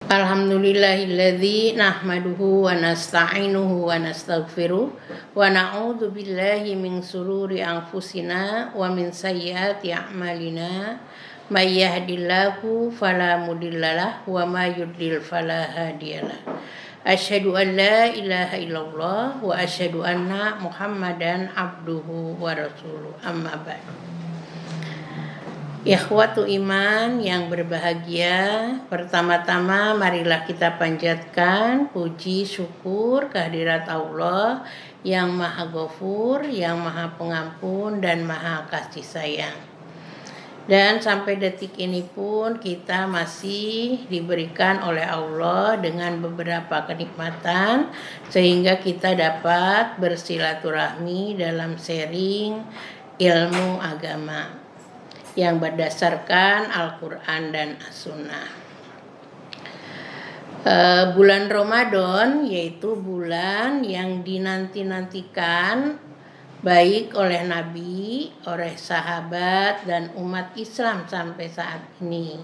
Alhamdulillahilladzi nahmaduhu wa nasta'inuhu wa nastaghfiruh wa na'udzu billahi min sururi anfusina wa min sayyiati a'malina may yahdihillahu fala mudhillalah wa may yudlil fala hadiyalah. Asyhadu an la ilaha illallah wa asyhadu anna Muhammadan abduhu wa rasuluh. Amma ba'du. Ikhwatu iman yang berbahagia, pertama-tama marilah kita panjatkan puji syukur kehadirat Allah yang Maha Ghafur, yang Maha Pengampun dan Maha Kasih Sayang. Dan sampai detik ini pun kita masih diberikan oleh Allah dengan beberapa kenikmatan sehingga kita dapat bersilaturahmi dalam sharing ilmu agama yang berdasarkan Al-Quran dan As-Sunnah. Bulan Ramadan yaitu bulan yang dinanti-nantikan baik oleh Nabi, oleh sahabat dan umat Islam sampai saat ini.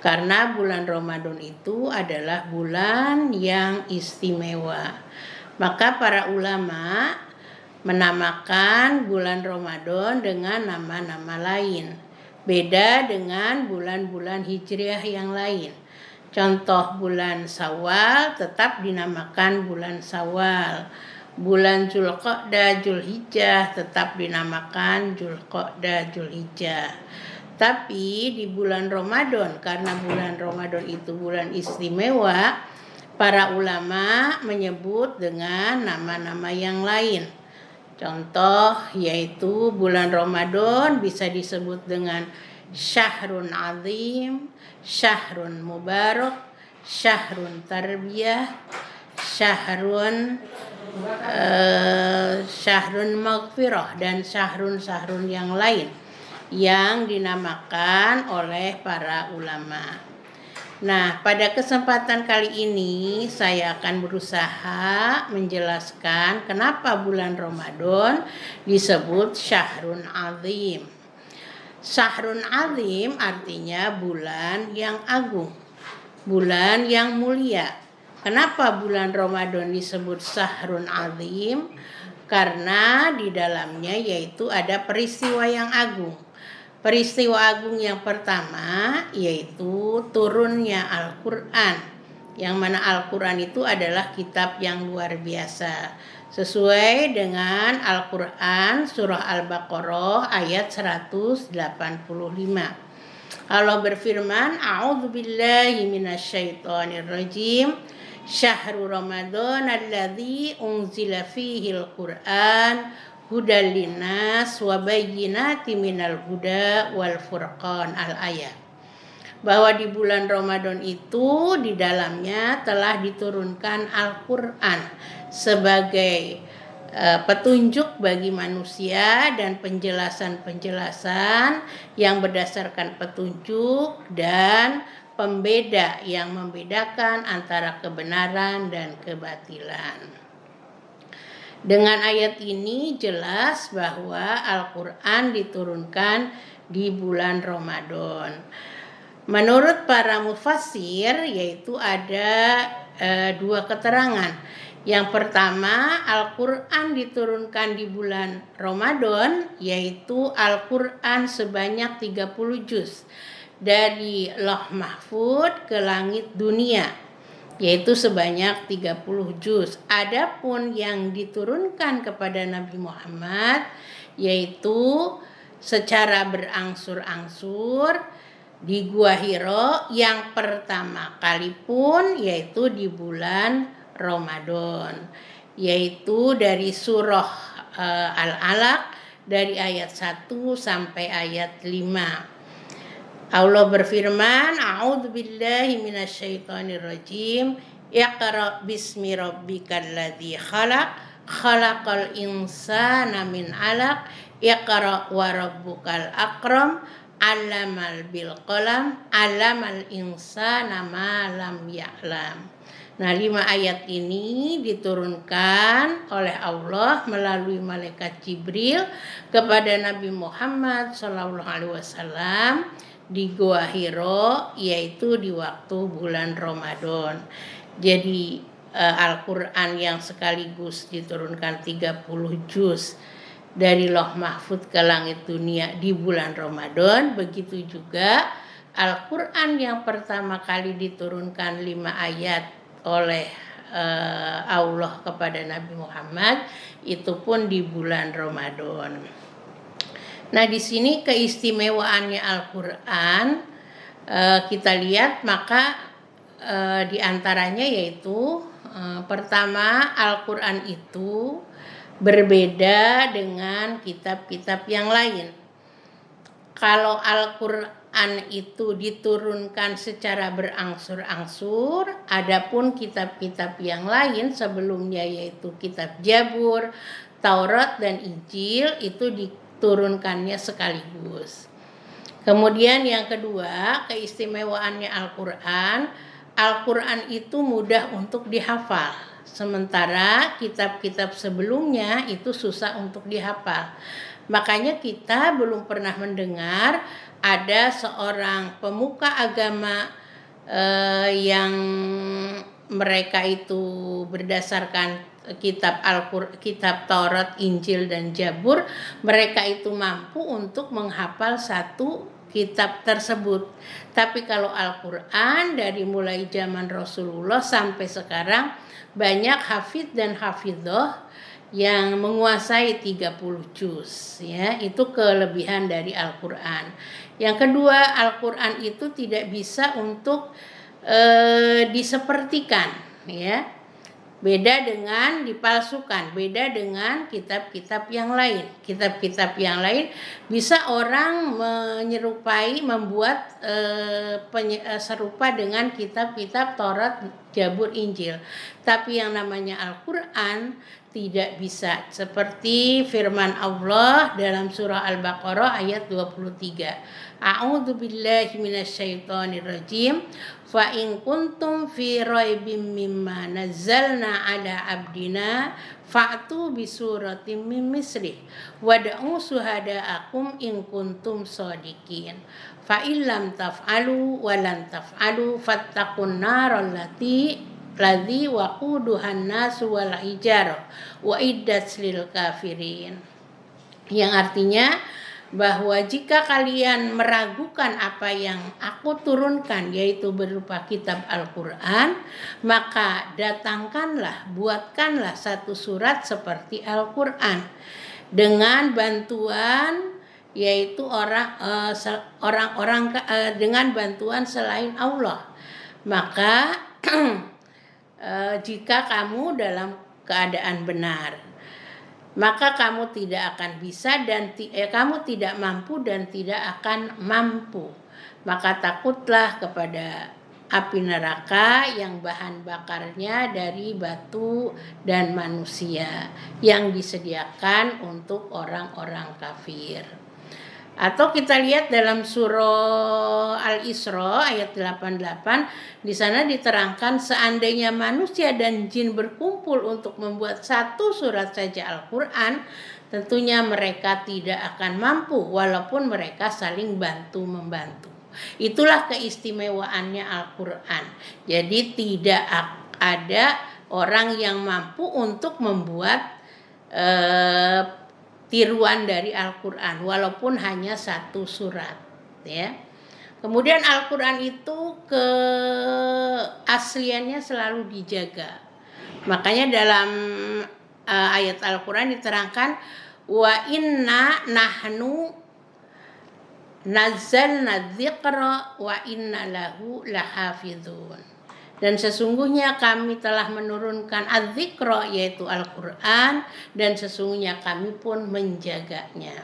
Karena bulan Ramadan itu adalah bulan yang istimewa. Maka para ulama menamakan bulan Ramadan dengan nama-nama lain. Beda dengan bulan-bulan hijriah yang lain. Contoh bulan Syawal tetap dinamakan bulan Syawal. Bulan Dzulqa'dah, Dzulhijjah tetap dinamakan Dzulqa'dah, Dzulhijjah. Tapi di bulan Ramadan, karena bulan Ramadan itu bulan istimewa, para ulama menyebut dengan nama-nama yang lain. Contoh yaitu bulan Ramadan bisa disebut dengan Syahrun Azim, Syahrun Mubarak, Syahrun Tarbiyah, Syahrun Maghfirah dan syahrun-syahrun yang lain yang dinamakan oleh para ulama. Nah, pada kesempatan kali ini saya akan berusaha menjelaskan kenapa bulan Ramadan disebut Syahrun Azim. Syahrun Azim artinya bulan yang agung, bulan yang mulia. Kenapa bulan Ramadan disebut Syahrun Azim? Karena di dalamnya yaitu ada peristiwa yang agung. Peristiwa agung yang pertama yaitu turunnya Al-Quran, yang mana Al-Quran itu adalah kitab yang luar biasa. Sesuai dengan Al-Quran surah Al-Baqarah ayat 185. Allah berfirman, A'udzubillahi minasyaitonirrajim. Syahrul Ramadan alladzi unzila fihil Qur'an hudal linnas wa bayyinatin minal huda wal furqan al-ayat. Bahwa di bulan Ramadan itu di dalamnya telah diturunkan Al-Quran sebagai petunjuk bagi manusia dan penjelasan-penjelasan yang berdasarkan petunjuk dan pembeda yang membedakan antara kebenaran dan kebatilan. Dengan ayat ini jelas bahwa Al-Quran diturunkan di bulan Ramadan. Menurut para mufassir yaitu ada dua keterangan. Yang pertama, Al-Quran diturunkan di bulan Ramadan yaitu Al-Quran sebanyak 30 juz dari Lauh Mahfuz ke langit dunia, yaitu sebanyak 30 juz. Adapun yang diturunkan kepada Nabi Muhammad yaitu secara berangsur-angsur di Gua Hira yang pertama kali pun yaitu di bulan Ramadan, yaitu dari surah Al-Alaq dari ayat 1 sampai ayat 5. Allah berfirman, A'udzubillahi minasyaitonirrajim. Iqra bismi rabbikal ladzi khalaq, khalaqal insana min 'alaq. Iqra wa rabbukal akram, 'allamal bil qalam, 'allamal insana ma lam ya'lam. Nah, 5 ayat ini diturunkan oleh Allah melalui malaikat Jibril kepada Nabi Muhammad SAW di Gua Hiro, yaitu di waktu bulan Ramadan. Jadi Al-Quran yang sekaligus diturunkan 30 juz dari Lauh Mahfudz ke langit dunia di bulan Ramadan, begitu juga Al-Quran yang pertama kali diturunkan 5 ayat oleh Allah kepada Nabi Muhammad itu pun di bulan Ramadan. Nah, di sini keistimewaannya Al-Quran kita lihat, maka di antaranya yaitu pertama, Al-Quran itu berbeda dengan kitab-kitab yang lain. Kalau Al-Quran itu diturunkan secara berangsur-angsur, adapun kitab-kitab yang lain sebelumnya yaitu kitab Jabur, Taurat dan Injil itu diturunkannya sekaligus. Kemudian yang kedua, keistimewaannya Al-Quran, Al-Quran itu mudah untuk dihafal, sementara kitab-kitab sebelumnya itu susah untuk dihafal. Makanya kita belum pernah mendengar ada seorang pemuka agama yang mereka itu berdasarkan kitab Taurat, Injil dan Jabur, mereka itu mampu untuk menghafal satu kitab tersebut. Tapi kalau Al-Quran dari mulai zaman Rasulullah sampai sekarang banyak hafidz dan hafidzoh yang menguasai 30 juz, ya, itu kelebihan dari Al-Quran. Yang kedua, Al-Quran itu tidak bisa untuk disepertikan, ya. Beda dengan dipalsukan, beda dengan kitab-kitab yang lain. Kitab-kitab yang lain bisa orang menyerupai, membuat serupa dengan kitab-kitab Taurat, Jabur, Injil. Tapi yang namanya Al-Quran tidak bisa. Seperti firman Allah dalam surah Al-Baqarah ayat 23. A'udzu billahi minasyaitonir rajim. Fa in kuntum fi raibim mimma nazzalna ala abdina fa'tu bi suratin min mislih wad'u suhada'akum in kuntum shadiqin. Fa illam taf'alu wa lan taf'alu fattaqun naral ladzi waquduhan nasu wal hijarah wa iddat lil kafirin. Yang artinya bahwa jika kalian meragukan apa yang aku turunkan, yaitu berupa kitab Al-Quran, maka datangkanlah, buatkanlah satu surat seperti Al-Quran dengan bantuan, yaitu orang-orang dengan bantuan selain Allah. Maka jika kamu dalam keadaan benar, maka kamu tidak akan bisa dan kamu tidak mampu dan tidak akan mampu. Maka takutlah kepada api neraka yang bahan bakarnya dari batu dan manusia yang disediakan untuk orang-orang kafir. Atau kita lihat dalam surah Al-Isra ayat 88, di sana diterangkan seandainya manusia dan jin berkumpul untuk membuat satu surat saja Al-Quran, tentunya mereka tidak akan mampu walaupun mereka saling bantu-membantu. Itulah keistimewaannya Al-Quran. Jadi tidak ada orang yang mampu untuk membuat tiruan dari Al-Quran walaupun hanya satu surat, ya. Kemudian Al-Quran itu keasliannya selalu dijaga. Makanya dalam ayat Al-Quran diterangkan wa inna nahnu nazzalna dzikra wa inna lahu lahafizun. Dan sesungguhnya kami telah menurunkan az-zikra, yaitu Al-Quran, dan sesungguhnya kami pun menjaganya.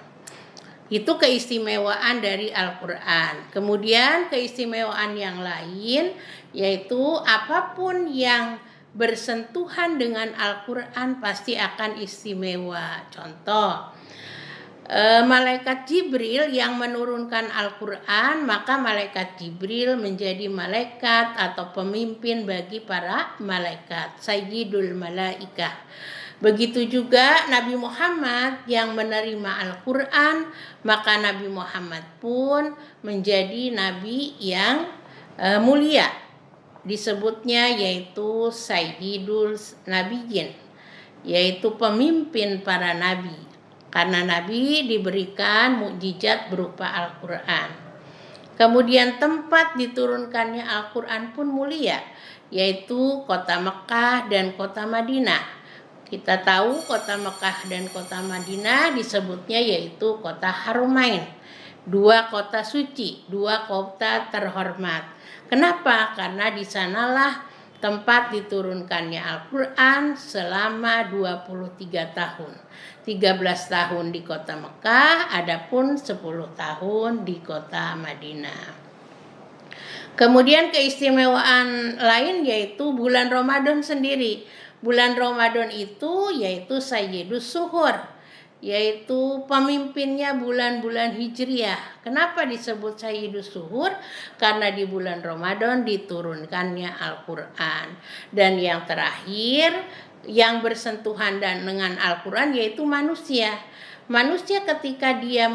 Itu keistimewaan dari Al-Quran. Kemudian keistimewaan yang lain, yaitu apapun yang bersentuhan dengan Al-Quran pasti akan istimewa. Contoh, malaikat Jibril yang menurunkan Al-Quran, maka malaikat Jibril menjadi malaikat atau pemimpin bagi para malaikat, sayyidul malaikah. Begitu juga Nabi Muhammad yang menerima Al-Quran, maka Nabi Muhammad pun menjadi nabi yang mulia. Disebutnya yaitu Sayyidul Nabiyyin, yaitu pemimpin para nabi. Karena nabi diberikan mukjizat berupa Al-Quran. Kemudian tempat diturunkannya Al-Quran pun mulia, yaitu kota Mekah dan kota Madinah. Kita tahu kota Mekah dan kota Madinah disebutnya yaitu kota Harumain. 2 kota suci, 2 kota terhormat. Kenapa? Karena di sanalah tempat diturunkannya Al-Quran selama 23 tahun. 13 tahun di kota Mekah, adapun 10 tahun di kota Madinah. Kemudian keistimewaan lain yaitu bulan Ramadan sendiri. Bulan Ramadan itu yaitu Sayyidus Suhur, yaitu pemimpinnya bulan-bulan Hijriah. Kenapa disebut Sayyidus Suhur? Karena di bulan Ramadan diturunkannya Al-Quran. Dan yang terakhir, yang bersentuhan dengan Al-Quran yaitu manusia. Manusia ketika dia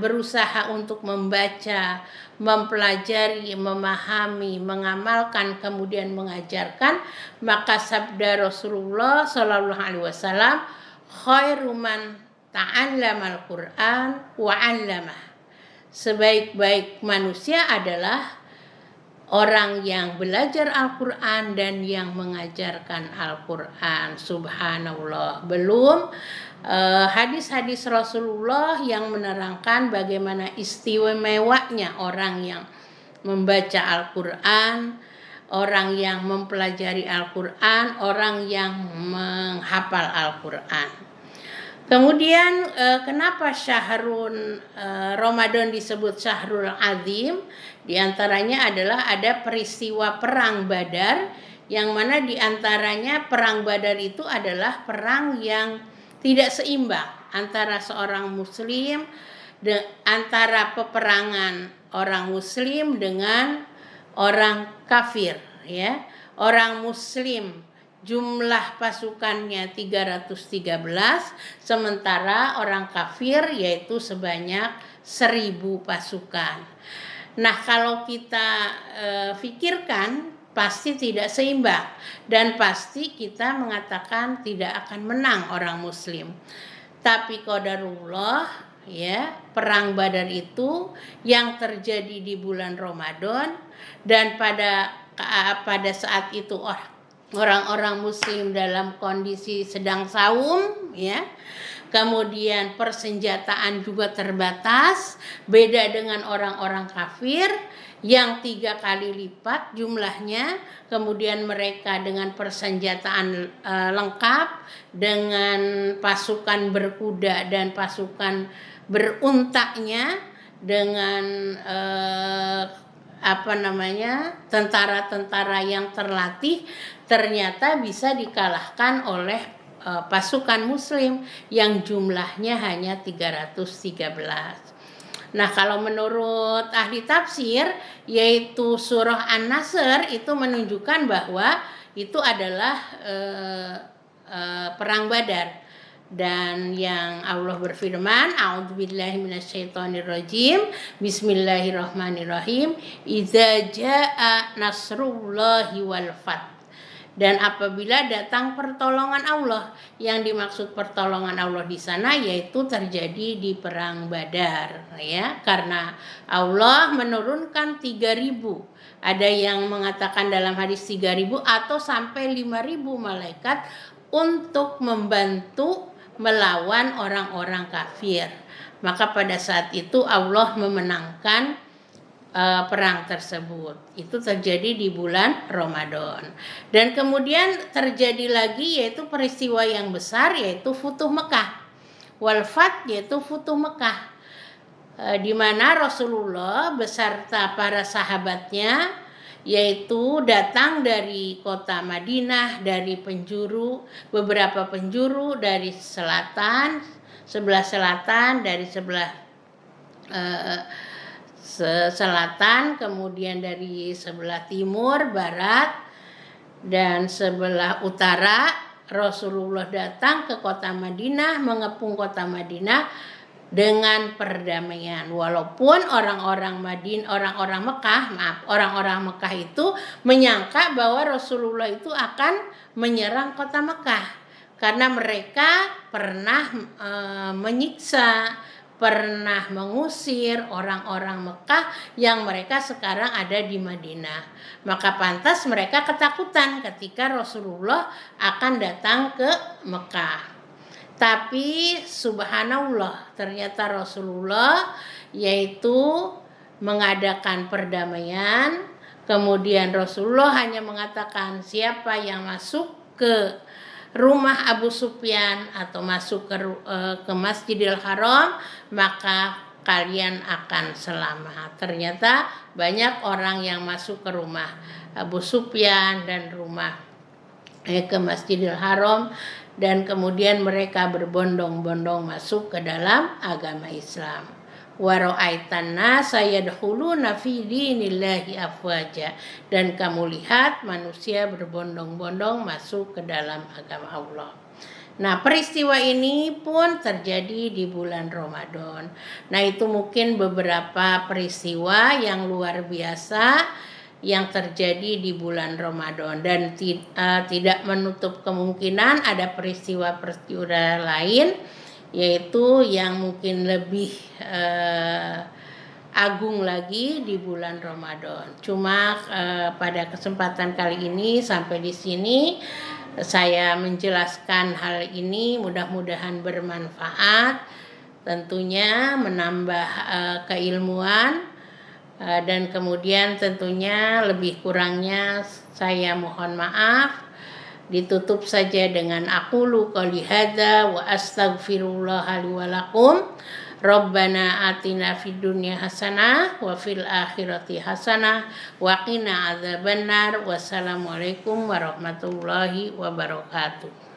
berusaha untuk membaca, mempelajari, memahami, mengamalkan, kemudian mengajarkan, maka sabda Rasulullah Shallallahu Alaihi Wasallam, khairu man ta'allamal Qur'an wa 'allamah. Sebaik-baik manusia adalah orang yang belajar Al-Quran dan yang mengajarkan Al-Quran. Subhanallah. Belum hadis-hadis Rasulullah yang menerangkan bagaimana istimewanya orang yang membaca Al-Quran, orang yang mempelajari Al-Quran, orang yang menghafal Al-Quran. Kemudian kenapa syahrul Ramadan disebut syahrul azim? Di antaranya adalah ada peristiwa perang Badar, yang mana di antaranya perang Badar itu adalah perang yang tidak seimbang antara seorang muslim, antara peperangan orang muslim dengan orang kafir, ya. Orang muslim jumlah pasukannya 313, sementara orang kafir yaitu sebanyak 1000 pasukan. Nah, kalau kita pikirkan pasti tidak seimbang dan pasti kita mengatakan tidak akan menang orang muslim. Tapi qadarullah, ya, perang Badar itu yang terjadi di bulan Ramadan, dan pada saat itu orang-orang muslim dalam kondisi sedang saum, ya. Kemudian persenjataan juga terbatas, beda dengan orang-orang kafir yang 3 kali lipat jumlahnya. Kemudian mereka dengan persenjataan lengkap, dengan pasukan berkuda dan pasukan beruntaknya, dengan tentara-tentara yang terlatih, ternyata bisa dikalahkan oleh pasukan muslim yang jumlahnya hanya 313. Nah, kalau menurut ahli tafsir, yaitu surah An-Nasr, itu menunjukkan bahwa itu adalah perang Badar. Dan yang Allah berfirman, a'udzubillahi minasyaitonirrajim, bismillahirrahmanirrahim, idza jaa nasrullahi wal fath. Dan apabila datang pertolongan Allah, yang dimaksud pertolongan Allah di sana yaitu terjadi di perang Badar, ya, karena Allah menurunkan 3000. Ada yang mengatakan dalam hadis 3000 atau sampai 5000 malaikat untuk membantu melawan orang-orang kafir. Maka pada saat itu Allah memenangkan perang tersebut. Itu terjadi di bulan Ramadan. Dan kemudian terjadi lagi yaitu peristiwa yang besar, yaitu Futuh Mekah. Wal Fath, yaitu Futuh Mekah. Di mana Rasulullah beserta para sahabatnya yaitu datang dari kota Madinah, dari beberapa penjuru, dari sebelah selatan, dari sebelah selatan, kemudian dari sebelah timur, barat, dan sebelah utara, Rasulullah datang ke kota Madinah, mengepung kota Madinah dengan perdamaian. Walaupun orang-orang Mekah itu menyangka bahwa Rasulullah itu akan menyerang kota Mekah karena mereka pernah menyiksa, pernah mengusir orang-orang Mekah yang mereka sekarang ada di Madinah. Maka pantas mereka ketakutan ketika Rasulullah akan datang ke Mekah. Tapi subhanallah, ternyata Rasulullah yaitu mengadakan perdamaian. Kemudian Rasulullah hanya mengatakan siapa yang masuk ke rumah Abu Sufyan atau masuk ke Masjidil Haram, maka kalian akan selamat. Ternyata banyak orang yang masuk ke rumah Abu Sufyan dan ke Masjidil Haram, dan kemudian mereka berbondong-bondong masuk ke dalam agama Islam. Wa ra'aitan nasa yadkhuluna fi dinillahi afwaja, dan kamu lihat manusia berbondong-bondong masuk ke dalam agama Allah. Nah, peristiwa ini pun terjadi di bulan Ramadan. Nah, itu mungkin beberapa peristiwa yang luar biasa yang terjadi di bulan Ramadan, dan tidak menutup kemungkinan ada peristiwa-peristiwa lain yaitu yang mungkin lebih agung lagi di bulan Ramadan. Cuma pada kesempatan kali ini sampai di sini saya menjelaskan hal ini, mudah-mudahan bermanfaat, tentunya menambah keilmuan. Dan kemudian tentunya lebih kurangnya saya mohon maaf. Ditutup saja dengan aqulu qouli hadza wa astaghfirullah li wa lakum. Rabbana atina fid dunya hasanah wa fil akhirati hasanah wa qina adzabannar. Wassalamualaikum warahmatullahi wabarakatuh.